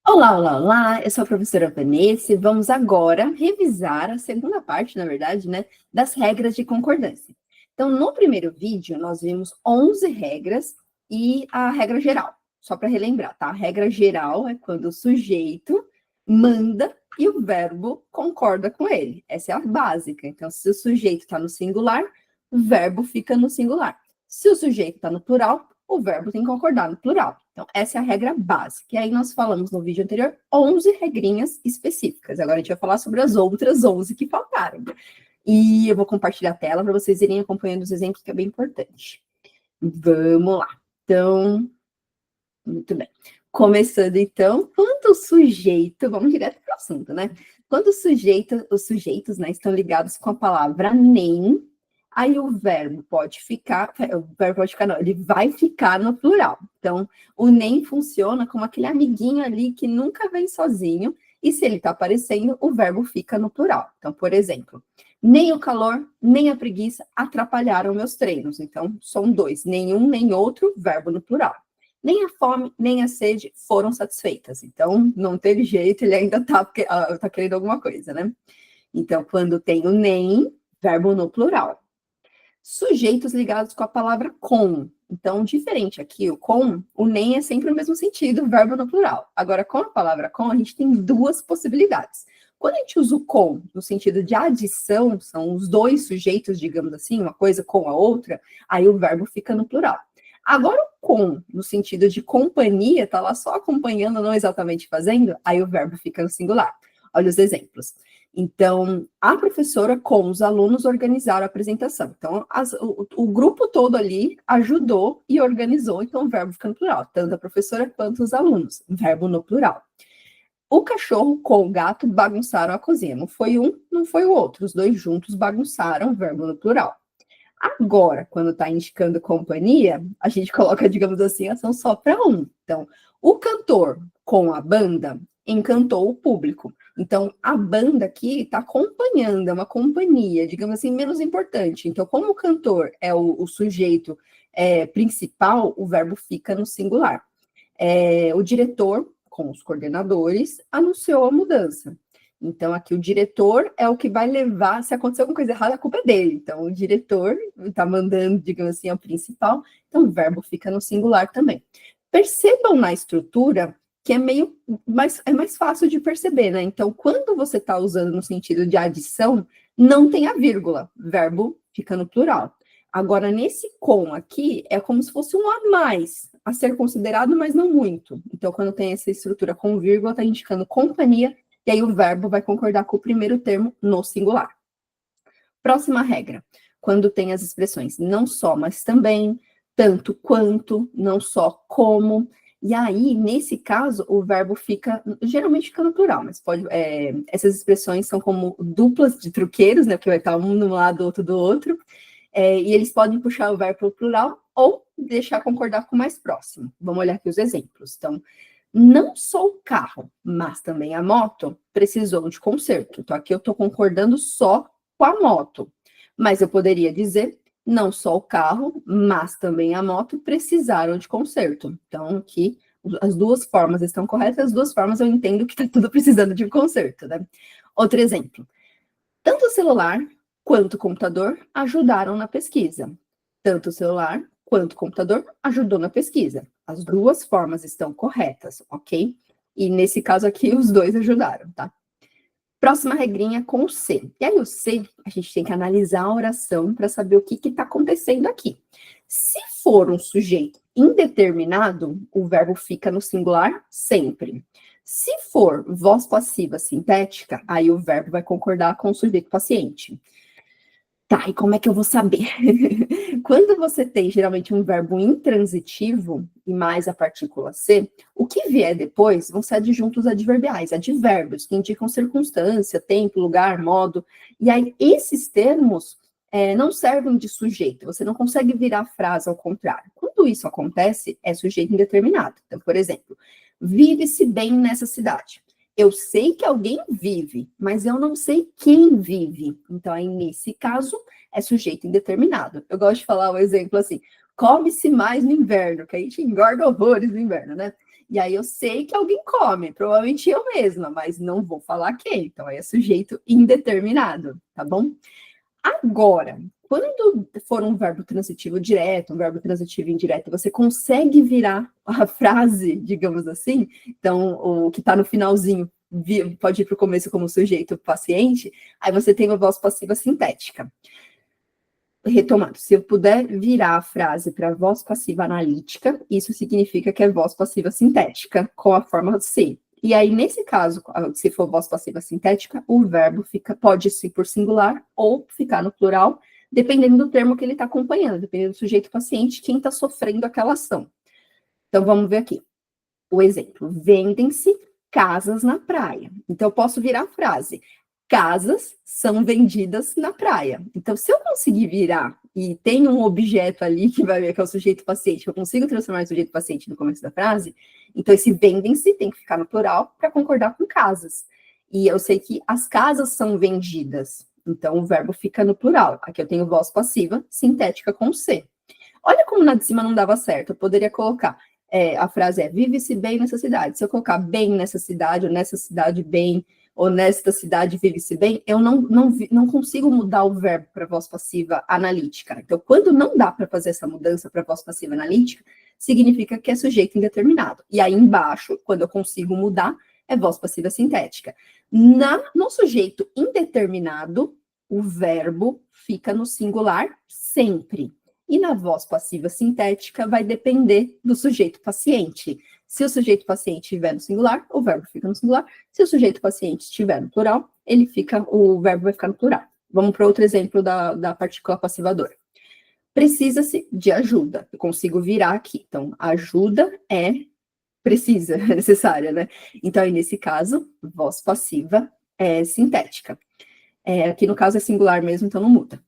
Olá, olá, olá! Eu sou a professora Vanessa e vamos agora revisar a segunda parte, na verdade, né, das regras de concordância. Então, no primeiro vídeo, nós vimos 11 regras e a regra geral. Só para relembrar, tá? A regra geral é quando o sujeito manda e o verbo concorda com ele. Essa é a básica. Então, se o sujeito está no singular, o verbo fica no singular. Se o sujeito está no plural, o verbo tem que concordar no plural. Então, essa é a regra básica. E aí, nós falamos no vídeo anterior 11 regrinhas específicas. Agora, a gente vai falar sobre as outras 11 que faltaram. E eu vou compartilhar a tela para vocês irem acompanhando os exemplos, que é bem importante. Vamos lá. Então, muito bem. Começando, então, quando o sujeito... Vamos direto para o assunto, né? Quando os sujeitos, né, estão ligados com a palavra nem... Aí o verbo pode ficar, não, ele vai ficar no plural. Então, o nem funciona como aquele amiguinho ali que nunca vem sozinho, e se ele está aparecendo, o verbo fica no plural. Então, por exemplo, nem o calor, nem a preguiça atrapalharam meus treinos. Então, são dois, nenhum, nem outro, verbo no plural. Nem a fome, nem a sede foram satisfeitas. Então, não teve jeito, ele ainda tá querendo alguma coisa, né? Então, quando tem o nem, verbo no plural. Sujeitos ligados com a palavra com. Então, diferente aqui, o nem é sempre o mesmo sentido, verbo no plural. Agora, com a palavra com, a gente tem duas possibilidades. Quando a gente usa o com no sentido de adição, são os dois sujeitos, digamos assim, uma coisa com a outra, aí o verbo fica no plural. Agora, o com, no sentido de companhia, tá lá só acompanhando, não exatamente fazendo, aí o verbo fica no singular. Olha os exemplos. Então, a professora com os alunos organizaram a apresentação. Então, o grupo todo ali ajudou e organizou, então o verbo fica no plural, tanto a professora quanto os alunos, verbo no plural. O cachorro com o gato bagunçaram a cozinha. Não foi um, não foi o outro. Os dois juntos bagunçaram, verbo no plural. Agora, quando está indicando companhia, a gente coloca, digamos assim, ação só para um. Então, o cantor com a banda encantou o público. Então, a banda aqui está acompanhando, é uma companhia, digamos assim, menos importante. Então, como o cantor é o sujeito principal, o verbo fica no singular. O diretor, com os coordenadores, anunciou a mudança. Então, aqui o diretor é o que vai levar, se acontecer alguma coisa errada, a culpa é dele. Então, o diretor está mandando, digamos assim, é o principal, então o verbo fica no singular também. Percebam na estrutura que é mais fácil de perceber, né? Então, quando você está usando no sentido de adição, não tem a vírgula, verbo fica no plural. Agora, nesse com aqui, é como se fosse um a mais, a ser considerado, mas não muito. Então, quando tem essa estrutura com vírgula, está indicando companhia, e aí o verbo vai concordar com o primeiro termo no singular. Próxima regra, quando tem as expressões não só, mas também, tanto quanto, não só como, e aí, nesse caso, o verbo geralmente fica no plural, mas essas expressões são como duplas de truqueiros, né, porque vai estar um de um lado, outro do outro, e eles podem puxar o verbo para o plural ou deixar concordar com o mais próximo. Vamos olhar aqui os exemplos. Então, não só o carro, mas também a moto precisou de conserto. Então, aqui eu estou concordando só com a moto. Mas eu poderia dizer, não só o carro, mas também a moto precisaram de conserto. Então, aqui, as duas formas estão corretas, as duas formas eu entendo que está tudo precisando de conserto, né? Outro exemplo. Tanto o celular quanto o computador ajudaram na pesquisa. Tanto o celular quanto o computador ajudou na pesquisa. As duas formas estão corretas, ok? E nesse caso aqui, os dois ajudaram, tá? Próxima regrinha com o se. E aí o se, a gente tem que analisar a oração para saber o que está acontecendo aqui. Se for um sujeito indeterminado, o verbo fica no singular sempre. Se for voz passiva sintética, aí o verbo vai concordar com o sujeito paciente. Tá, e como é que eu vou saber? Quando você tem, geralmente, um verbo intransitivo e mais a partícula ser, o que vier depois vão ser adjuntos adverbiais, advérbios, que indicam circunstância, tempo, lugar, modo. E aí, esses termos não servem de sujeito, você não consegue virar a frase ao contrário. Quando isso acontece, é sujeito indeterminado. Então, por exemplo, vive-se bem nessa cidade. Eu sei que alguém vive, mas eu não sei quem vive. Então, aí, nesse caso, é sujeito indeterminado. Eu gosto de falar o exemplo assim, come-se mais no inverno, que a gente engorda horrores no inverno, né? E aí eu sei que alguém come, provavelmente eu mesma, mas não vou falar quem. Então aí é sujeito indeterminado, tá bom? Agora, quando for um verbo transitivo direto, um verbo transitivo indireto, você consegue virar a frase, digamos assim, então o que está no finalzinho pode ir para o começo como sujeito paciente, aí você tem uma voz passiva sintética. Retomando, se eu puder virar a frase para voz passiva analítica, isso significa que é voz passiva sintética, com a forma C. E aí, nesse caso, se for voz passiva sintética, o verbo pode ser por singular ou ficar no plural, dependendo do termo que ele está acompanhando, dependendo do sujeito paciente, quem está sofrendo aquela ação. Então, vamos ver aqui. O exemplo, vendem-se casas na praia. Então, eu posso virar a frase, casas são vendidas na praia. Então, se eu conseguir virar e tem um objeto ali que vai ver que é o sujeito paciente, eu consigo transformar o sujeito paciente no começo da frase, então esse vendem-se tem que ficar no plural para concordar com casas. E eu sei que as casas são vendidas, então o verbo fica no plural. Aqui eu tenho voz passiva sintética com C. Olha como na de cima não dava certo, eu poderia colocar a frase é, vive-se bem nessa cidade. Se eu colocar bem nessa cidade, ou nessa cidade bem, ou nesta cidade vive-se bem, eu não consigo mudar o verbo para voz passiva analítica. Então, quando não dá para fazer essa mudança para voz passiva analítica, significa que é sujeito indeterminado. E aí embaixo, quando eu consigo mudar, é voz passiva sintética. No sujeito indeterminado, o verbo fica no singular sempre. E na voz passiva sintética vai depender do sujeito paciente. Se o sujeito paciente estiver no singular, o verbo fica no singular. Se o sujeito paciente estiver no plural, o verbo vai ficar no plural. Vamos para outro exemplo da partícula passivadora. Precisa-se de ajuda. Eu consigo virar aqui. Então, ajuda precisa, é necessária, né? Então, aí, nesse caso, voz passiva é sintética. Aqui no caso é singular mesmo, então não muda.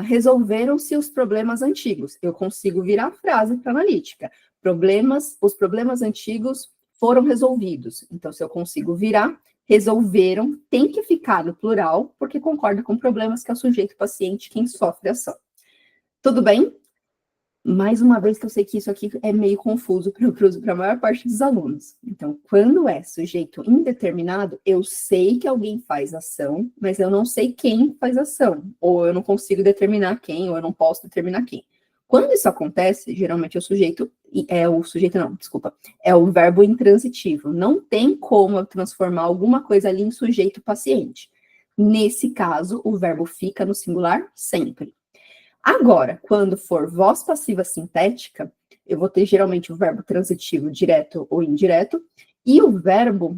Resolveram-se os problemas antigos. Eu consigo virar a frase para analítica. Os problemas antigos foram resolvidos. Então, se eu consigo virar, resolveram, tem que ficar no plural, porque concorda com problemas que é o sujeito paciente quem sofre a ação. Tudo bem? Mais uma vez que eu sei que isso aqui é meio confuso para a maior parte dos alunos. Então, quando é sujeito indeterminado, eu sei que alguém faz ação, mas eu não sei quem faz ação, ou eu não consigo determinar quem, ou eu não posso determinar quem. Quando isso acontece, geralmente é o verbo intransitivo. Não tem como eu transformar alguma coisa ali em sujeito paciente. Nesse caso, o verbo fica no singular sempre. Agora, quando for voz passiva sintética, eu vou ter geralmente o verbo transitivo direto ou indireto, e o verbo,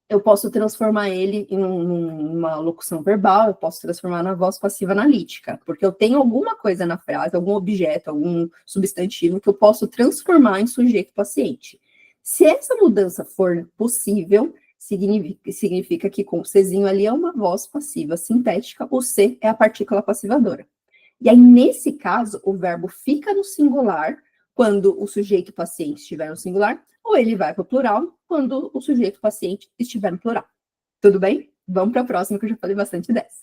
eu posso transformar ele em uma locução verbal, eu posso transformar na voz passiva analítica, porque eu tenho alguma coisa na frase, algum objeto, algum substantivo que eu posso transformar em sujeito paciente. Se essa mudança for possível, significa que com o Czinho ali é uma voz passiva sintética, o C é a partícula passivadora. E aí, nesse caso, o verbo fica no singular quando o sujeito paciente estiver no singular, ou ele vai para o plural quando o sujeito paciente estiver no plural. Tudo bem? Vamos para a próxima, que eu já falei bastante dessa.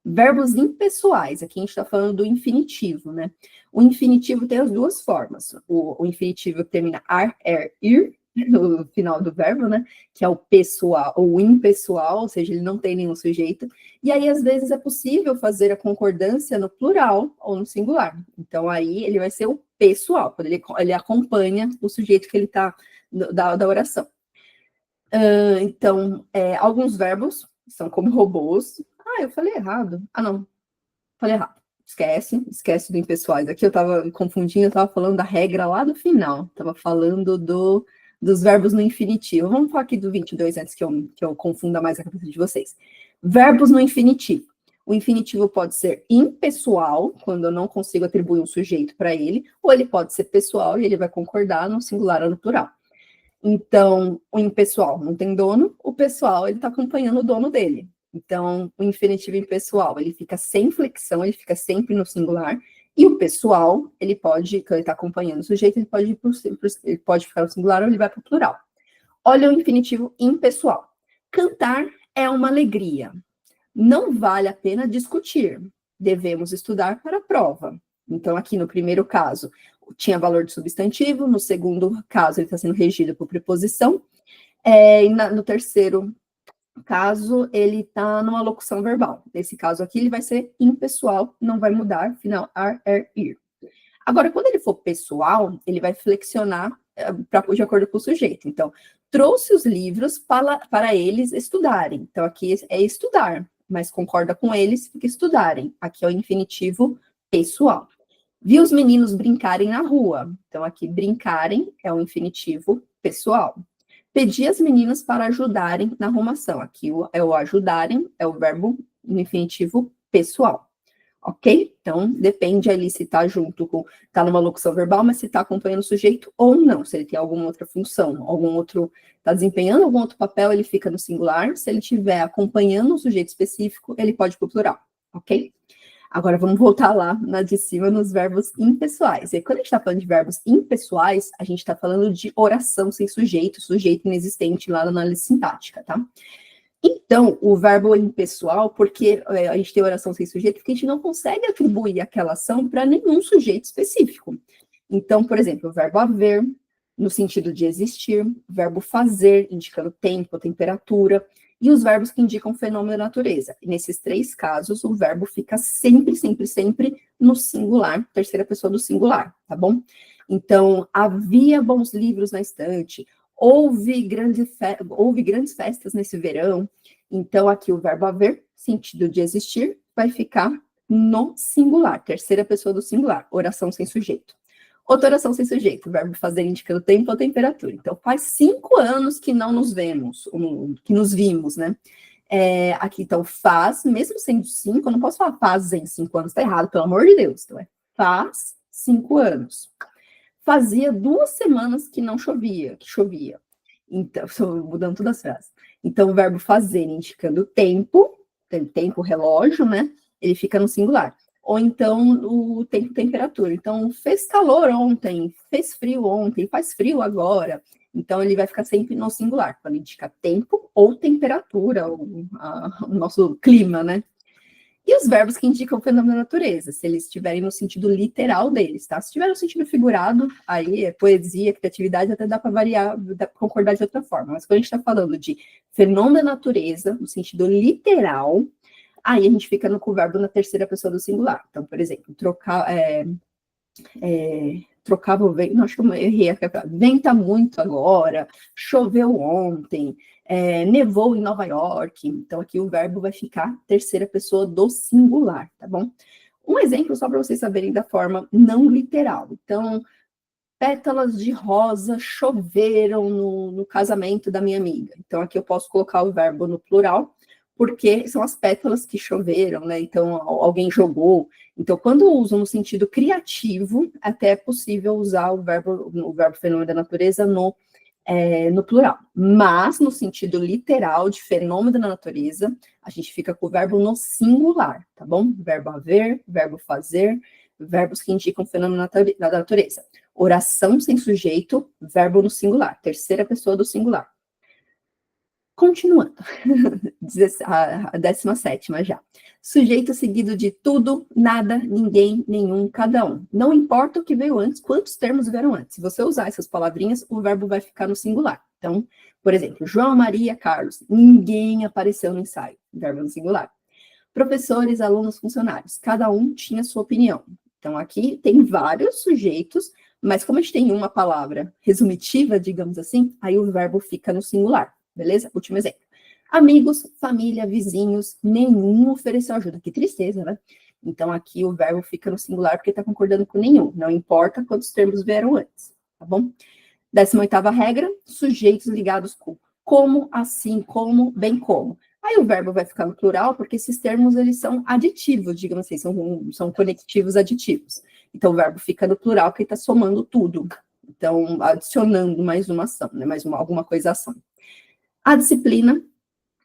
Verbos impessoais, aqui a gente está falando do infinitivo, né? O infinitivo tem as duas formas. O infinitivo que termina ar, ir, no final do verbo, né? Que é o pessoal, ou impessoal, ou seja, ele não tem nenhum sujeito. E aí, às vezes, é possível fazer a concordância no plural ou no singular. Então, aí ele vai ser o pessoal, quando ele acompanha o sujeito que ele está da oração. Então, alguns verbos são como robôs. Eu falei errado. Não, falei errado. Esquece do impessoais. Aqui eu estava confundindo, eu estava falando da regra lá do final. Estava falando dos verbos no infinitivo. Vamos falar aqui do 22 antes que eu confunda mais a cabeça de vocês. Verbos no infinitivo. O infinitivo pode ser impessoal, quando eu não consigo atribuir um sujeito para ele, ou ele pode ser pessoal e ele vai concordar no singular ou no plural. Então, o impessoal não tem dono, o pessoal ele está acompanhando o dono dele. Então, o infinitivo impessoal, ele fica sem flexão, ele fica sempre no singular, e o pessoal, ele pode, quando ele está acompanhando o sujeito, ele pode ficar no singular ou ele vai para o plural. Olha o infinitivo impessoal. Cantar é uma alegria. Não vale a pena discutir. Devemos estudar para a prova. Então, aqui no primeiro caso, tinha valor de substantivo, no segundo caso ele está sendo regido por preposição, e no terceiro caso ele está numa locução verbal. Nesse caso aqui ele vai ser impessoal, não vai mudar, final ar, ir. Agora, quando ele for pessoal, ele vai flexionar de acordo com o sujeito. Então, trouxe os livros para eles estudarem. Então, aqui é estudar, mas concorda com eles, fica estudarem. Aqui é o infinitivo pessoal. Vi os meninos brincarem na rua. Então, aqui, brincarem é o infinitivo pessoal. Pedi as meninas para ajudarem na arrumação. Aqui é o ajudarem, é o verbo no infinitivo pessoal. Ok? Então, depende ali se está junto com, está numa locução verbal, mas se está acompanhando o sujeito ou não, se ele tem alguma outra função, está desempenhando algum outro papel, ele fica no singular, se ele estiver acompanhando um sujeito específico, ele pode ir para o plural, ok? Agora, vamos voltar lá na de cima nos verbos impessoais. E quando a gente está falando de verbos impessoais, a gente está falando de oração sem sujeito, sujeito inexistente lá na análise sintática, tá? Então, o verbo impessoal, porque a gente tem oração sem sujeito, porque a gente não consegue atribuir aquela ação para nenhum sujeito específico. Então, por exemplo, o verbo haver, no sentido de existir, o verbo fazer, indicando tempo, temperatura, e os verbos que indicam fenômeno da natureza. E nesses três casos, o verbo fica sempre, sempre, sempre no singular, terceira pessoa do singular, tá bom? Então, havia bons livros na estante, houve grandes festas nesse verão. Então, aqui o verbo haver, sentido de existir, vai ficar no singular, terceira pessoa do singular, oração sem sujeito. Outra oração sem sujeito, verbo fazer indicando tempo ou temperatura. Então, faz 5 anos que não nos vemos, que nos vimos, né? Aqui, então, faz, mesmo sendo 5, eu não posso falar fazem 5 anos, tá errado, pelo amor de Deus. Então, faz 5 anos. Fazia 2 semanas que não chovia, que chovia. Então, estou mudando todas as frases. Então, o verbo fazer indicando tempo, relógio, né? Ele fica no singular. Ou então, o tempo, temperatura. Então, fez calor ontem, fez frio ontem, faz frio agora. Então, ele vai ficar sempre no singular, quando indica tempo ou temperatura, o nosso clima, né? E os verbos que indicam o fenômeno da natureza, se eles estiverem no sentido literal deles, tá? Se estiver no sentido figurado, aí é poesia, criatividade, até dá para variar, dá para concordar de outra forma. Mas quando a gente está falando de fenômeno da natureza, no sentido literal, aí a gente fica com o verbo na terceira pessoa do singular. Então, por exemplo, trocava o vento, não, acho que eu errei aqui, venta muito agora, choveu ontem, nevou em Nova York. Então, aqui o verbo vai ficar terceira pessoa do singular, tá bom? Um exemplo só para vocês saberem da forma não literal. Então, pétalas de rosa choveram no casamento da minha amiga. Então, aqui eu posso colocar o verbo no plural, porque são as pétalas que choveram, né? Então, alguém jogou. Então, quando uso no sentido criativo, até é possível usar o verbo fenômeno da natureza no plural. Mas, no sentido literal de fenômeno da natureza, a gente fica com o verbo no singular, tá bom? Verbo haver, verbo fazer, verbos que indicam fenômeno da natureza. Oração sem sujeito, verbo no singular, terceira pessoa do singular. Continuando, a 17ª já. Sujeito seguido de tudo, nada, ninguém, nenhum, cada um. Não importa o que veio antes, quantos termos vieram antes. Se você usar essas palavrinhas, o verbo vai ficar no singular. Então, por exemplo, João, Maria, Carlos. Ninguém apareceu no ensaio. Verbo no singular. Professores, alunos, funcionários. Cada um tinha sua opinião. Então, aqui tem vários sujeitos, mas como a gente tem uma palavra resumitiva, digamos assim, aí o verbo fica no singular. Beleza? Último exemplo. Amigos, família, vizinhos, nenhum ofereceu ajuda. Que tristeza, né? Então, aqui o verbo fica no singular porque está concordando com nenhum. Não importa quantos termos vieram antes, tá bom? 18ª regra, sujeitos ligados com como, assim, como, bem como. Aí o verbo vai ficar no plural porque esses termos, eles são aditivos, digamos assim, são conectivos aditivos. Então, o verbo fica no plural porque está somando tudo. Então, adicionando mais uma ação, né? Alguma coisa ação. A disciplina,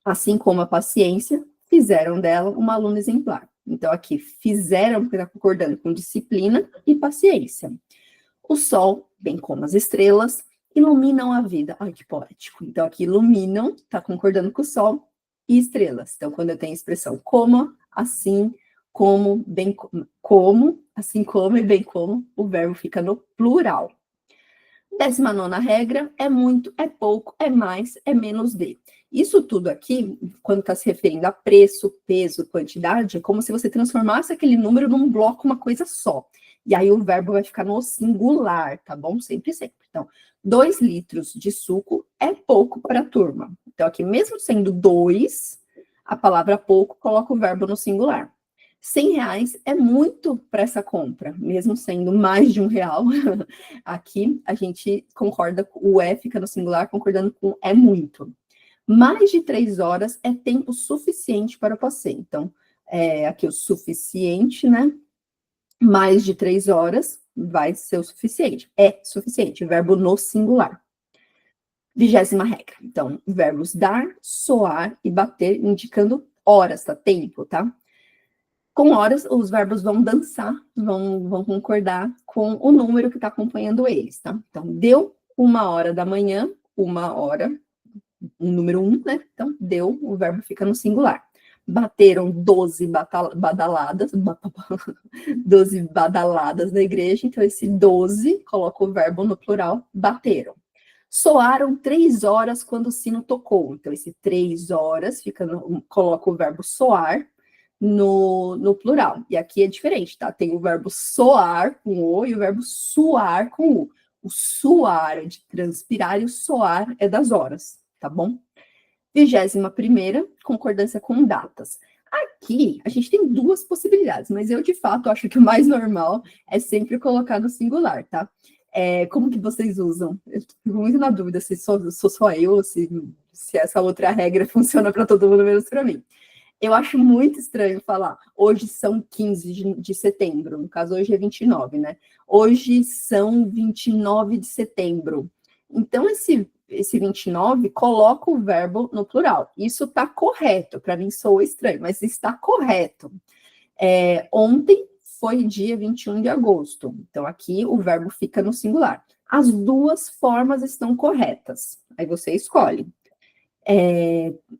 assim como a paciência, fizeram dela uma aluna exemplar. Então, aqui, fizeram, porque está concordando com disciplina e paciência. O sol, bem como as estrelas, iluminam a vida. Ai, que poético. Então, aqui, iluminam, está concordando com o sol e estrelas. Então, quando eu tenho a expressão como, assim, como, bem como, assim como e bem como, o verbo fica no plural. 19ª regra, é muito, é pouco, é mais, é menos de. Isso tudo aqui, quando está se referindo a preço, peso, quantidade, é como se você transformasse aquele número num bloco, uma coisa só. E aí o verbo vai ficar no singular, tá bom? Sempre, sempre. Então, 2 litros de suco é pouco para a turma. Então, aqui, mesmo sendo 2, a palavra pouco coloca o verbo no singular. R$ 100 é muito para essa compra, mesmo sendo mais de R$ 1. Aqui a gente concorda, o é fica no singular, concordando com é muito. Mais de 3 horas é tempo suficiente para o passeio. Então, aqui o suficiente, né? Mais de 3 horas vai ser o suficiente. É suficiente, verbo no singular. 20ª regra. Então, verbos dar, soar e bater, indicando horas, tá? Tempo, tá? Com horas, os verbos vão dançar, vão concordar com o número que está acompanhando eles, tá? Então, deu 1h da manhã, 1h, um número 1, né? Então, deu, o verbo fica no singular. Bateram 12 badaladas, 12 badaladas na igreja, então esse 12 coloca o verbo no plural, bateram. Soaram 3 horas quando o sino tocou, então esse 3 horas coloca o verbo soar, no plural. E aqui é diferente, tá? Tem o verbo soar com o e o verbo suar com o. O suar é de transpirar e o soar é das horas, tá bom? 21ª, concordância com datas. Aqui, a gente tem 2 possibilidades, mas eu, de fato, acho que o mais normal é sempre colocar no singular, tá? Como que vocês usam? Eu fico muito na dúvida se sou só eu, se essa outra regra funciona para todo mundo, menos para mim. Eu acho muito estranho falar, hoje são 15 de setembro, no caso hoje é 29, né? Hoje são 29 de setembro. Então, esse 29 coloca o verbo no plural. Isso está correto, para mim soa estranho, mas está correto. Ontem foi dia 21 de agosto, então aqui o verbo fica no singular. As 2 formas estão corretas, aí você escolhe.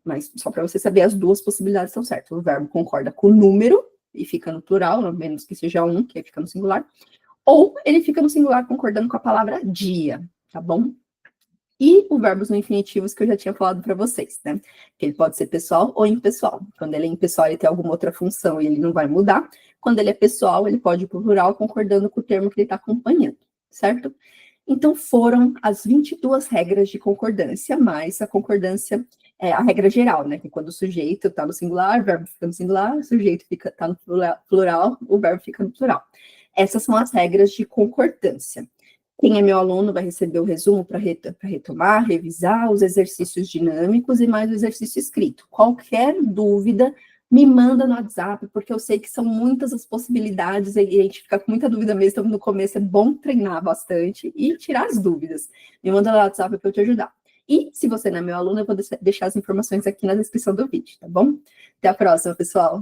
Mas só para você saber, as 2 possibilidades estão certas. O verbo concorda com o número e fica no plural, a menos que seja 1, que aí fica no singular. Ou ele fica no singular concordando com a palavra dia, tá bom? E o verbos no infinitivos que eu já tinha falado para vocês, né? Que ele pode ser pessoal ou impessoal. Quando ele é impessoal, ele tem alguma outra função e ele não vai mudar. Quando ele é pessoal, ele pode ir para o plural concordando com o termo que ele está acompanhando, certo? Então, foram as 22 regras de concordância, mais a concordância, a regra geral, né? Que quando o sujeito está no singular, o verbo fica no singular, o sujeito está no plural, o verbo fica no plural. Essas são as regras de concordância. Quem é meu aluno vai receber o resumo para retomar, revisar os exercícios dinâmicos e mais o exercício escrito. Qualquer dúvida, me manda no WhatsApp, porque eu sei que são muitas as possibilidades e a gente fica com muita dúvida mesmo, então no começo é bom treinar bastante e tirar as dúvidas. Me manda no WhatsApp para eu te ajudar. E se você não é meu aluno, eu vou deixar as informações aqui na descrição do vídeo, tá bom? Até a próxima, pessoal!